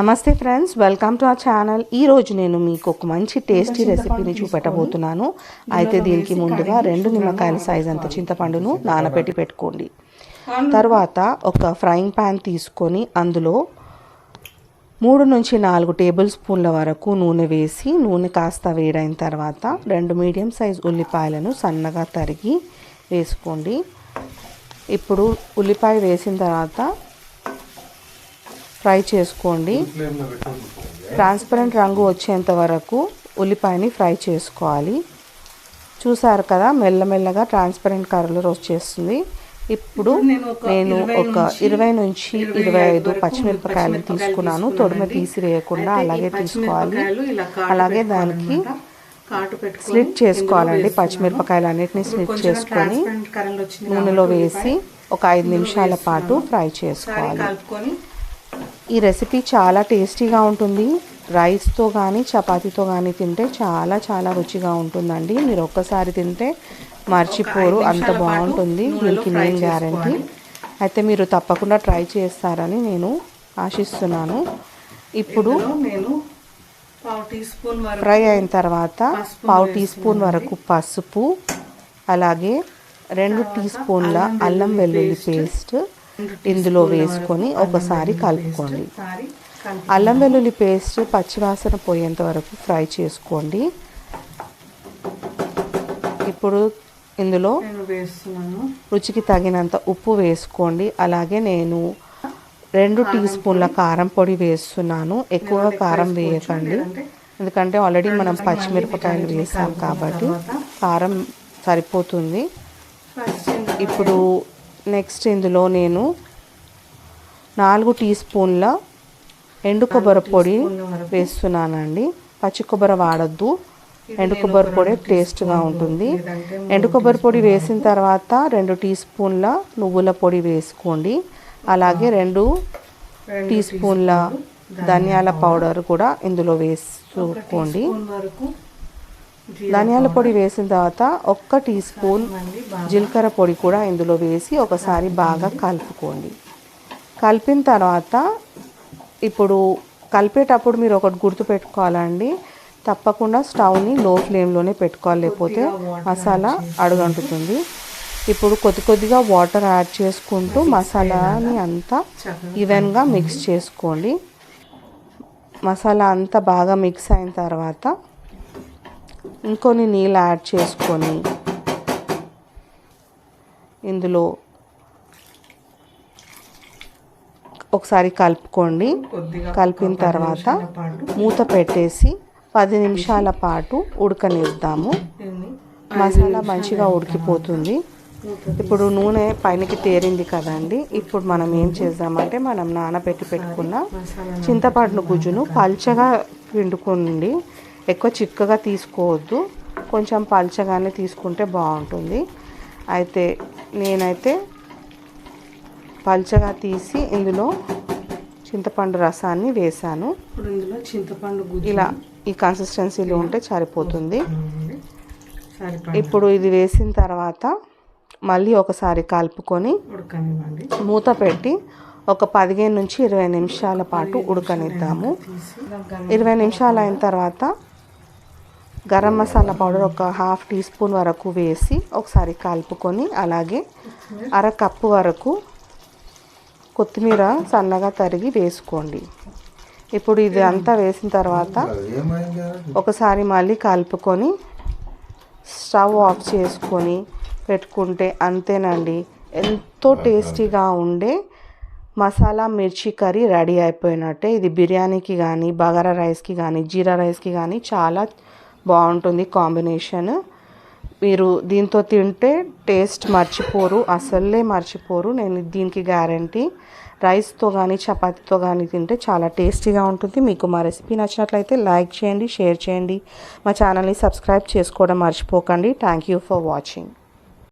నమస్తే friends, welcome to our channel. ఈరోజు నేను మీకు ఒక మంచి టేస్టీ రెసిపీని చూపెట్టబోతున్నాను. అయితే దీనికి ముందుగా 2 నిమ్మకాయల సైజ్ అంత చింతపండును నానబెట్టి పెట్టుకోండి. తర్వాత ఒక ఫ్రైయింగ్ ప్యాన్ తీసుకొని అందులో 3 నుంచి 4 టేబుల్ స్పూన్ల వరకు నూనె వేసి, నూనె కాస్త వేడైన తర్వాత 2 మీడియం సైజ్ ఉల్లిపాయలను సన్నగా తరిగి వేసుకోండి. ఇప్పుడు ఉల్లిపాయ వేసిన తర్వాత ఫ్రై చేసుకోండి. ట్రాన్స్పరెంట్ రంగు వచ్చేంత వరకు ఉల్లిపాయని ఫ్రై చేసుకోవాలి. చూసారు కదా, మెల్లమెల్లగా ట్రాన్స్పరెంట్ కలర్ వచ్చేస్తుంది. ఇప్పుడు నేను ఒక 20 నుంచి 25 పచ్చిమిరపకాయలు తీసుకున్నాను. తొడిమ తీసివేయకుండా అలాగే తీసుకోవాలి. అలాగే దానికి స్లిట్ చేసుకోవాలండి. పచ్చిమిరపకాయలు అన్నిటిని స్లిట్ చేసుకొని నూనెలో వేసి ఒక 5 నిమిషాల పాటు ఫ్రై చేసుకోవాలి. ఈ రెసిపీ చాలా టేస్టీగా ఉంటుంది. రైస్తో కానీ చపాతీతో కానీ తింటే చాలా చాలా రుచిగా ఉంటుందండి. మీరు ఒక్కసారి తింటే మర్చిపోరు, అంత బాగుంటుంది. దీనికి నేను గ్యారంటీ. అయితే మీరు తప్పకుండా ట్రై చేస్తారని నేను ఆశిస్తున్నాను. ఇప్పుడు ఫ్రై అయిన తర్వాత 1/2 టీ స్పూన్ వరకు పసుపు, అలాగే 2 టీ స్పూన్ల అల్లం వెల్లుల్లి పేస్ట్ ఇందులో వేసుకొని ఒకసారి కలుపుకోండి. అల్లం వెల్లుల్లి పేస్ట్ పచ్చివాసన పోయేంత వరకు ఫ్రై చేసుకోండి. ఇప్పుడు ఇందులో రుచికి తగినంత ఉప్పు వేసుకోండి. అలాగే నేను 2 టీ స్పూన్ల కారం పొడి వేస్తున్నాను. ఎక్కువగా కారం వేయకండి, ఎందుకంటే ఆల్రెడీ మనం పచ్చిమిరపకాయలు వేసాం కాబట్టి కారం సరిపోతుంది. ఇప్పుడు నెక్స్ట్ ఇందులో నేను 4 టీ స్పూన్ల ఎండు కొబ్బరి పొడి వేస్తున్నానండి. పచ్చి కొబ్బరి వాడద్దు, ఎండు కొబ్బరి పొడి టేస్ట్గా ఉంటుంది. ఎండు కొబ్బరి పొడి వేసిన తర్వాత 2 టీ స్పూన్ల నువ్వుల పొడి వేసుకోండి. అలాగే 2 టీ స్పూన్ల ధనియాల పౌడర్ కూడా ఇందులో వేసుకోండి. ధనియాల పొడి వేసిన తర్వాత 1 టీ స్పూన్ జీలకర్ర పొడి కూడా ఇందులో వేసి ఒకసారి బాగా కలుపుకోండి. కలిపిన తర్వాత ఇప్పుడు కలిపేటప్పుడు మీరు ఒకటి గుర్తుపెట్టుకోవాలండి, తప్పకుండా స్టవ్ని లో ఫ్లేమ్లోనే పెట్టుకోవాలి, లేకపోతే మసాలా అడుగంటుతుంది. ఇప్పుడు కొద్దిగా వాటర్ యాడ్ చేసుకుంటూ మసాలాని అంతా ఈవెన్గా మిక్స్ చేసుకోండి. మసాలా అంతా బాగా మిక్స్ అయిన తర్వాత ఇంకొన్ని నీళ్ళు యాడ్ చేసుకొని ఇందులో ఒకసారి కలుపుకోండి. కలిపిన తర్వాత మూత పెట్టేసి 10 నిమిషాల పాటు ఉడకనిద్దాము. మసాలా మంచిగా ఉడికిపోతుంది. ఇప్పుడు నూనె పైనకి తేరింది కదండి. ఇప్పుడు మనం ఏం చేద్దామంటే, మనం నానబెట్టి పెట్టుకున్న చింతపండు గుజ్జును పల్చగా పిండుకోండి. ఎక్కువ చిక్కగా తీసుకోవద్దు, కొంచెం పల్చగానే తీసుకుంటే బాగుంటుంది. అయితే నేనైతే పల్చగా తీసి ఇందులో చింతపండు రసాన్ని వేసాను. ఇందులో చింతపండు ఇలా ఈ కన్సిస్టెన్సీలో ఉంటే సరిపోతుంది. ఇప్పుడు ఇది వేసిన తర్వాత మళ్ళీ ఒకసారి కలుపుకొని మూత పెట్టి ఒక 15 నుంచి 20 నిమిషాల పాటు ఉడకనిద్దాము. 20 నిమిషాలు అయిన తర్వాత గరం మసాలా పౌడర్ ఒక 1/2 టీ స్పూన్ వరకు వేసి ఒకసారి కలుపుకొని, అలాగే 1/2 కప్పు వరకు కొత్తిమీర సన్నగా తరిగి వేసుకోండి. ఇప్పుడు ఇది అంతా వేసిన తర్వాత ఒకసారి మళ్ళీ కలుపుకొని స్టవ్ ఆఫ్ చేసుకొని పెట్టుకుంటే అంతేనండి, ఎంతో టేస్టీగా ఉండే మసాలా మిర్చి కర్రీ రెడీ అయిపోయినట్టే. ఇది బిర్యానీకి కానీ, బగారా రైస్కి కానీ, జీరా రైస్కి కానీ చాలా బాగుంటుంది కాంబినేషన్. మీరు దీంతో తింటే టేస్ట్ మర్చిపోరు, అసలే మర్చిపోరు. నేను దీనికి గ్యారంటీ. రైస్తో కానీ చపాతీతో కానీ తింటే చాలా టేస్టీగా ఉంటుంది. మీకు మా రెసిపీ నచ్చినట్లయితే లైక్ చేయండి, షేర్ చేయండి. మా ఛానల్ని సబ్స్క్రైబ్ చేసుకోవడం మర్చిపోకండి. Thank you for watching.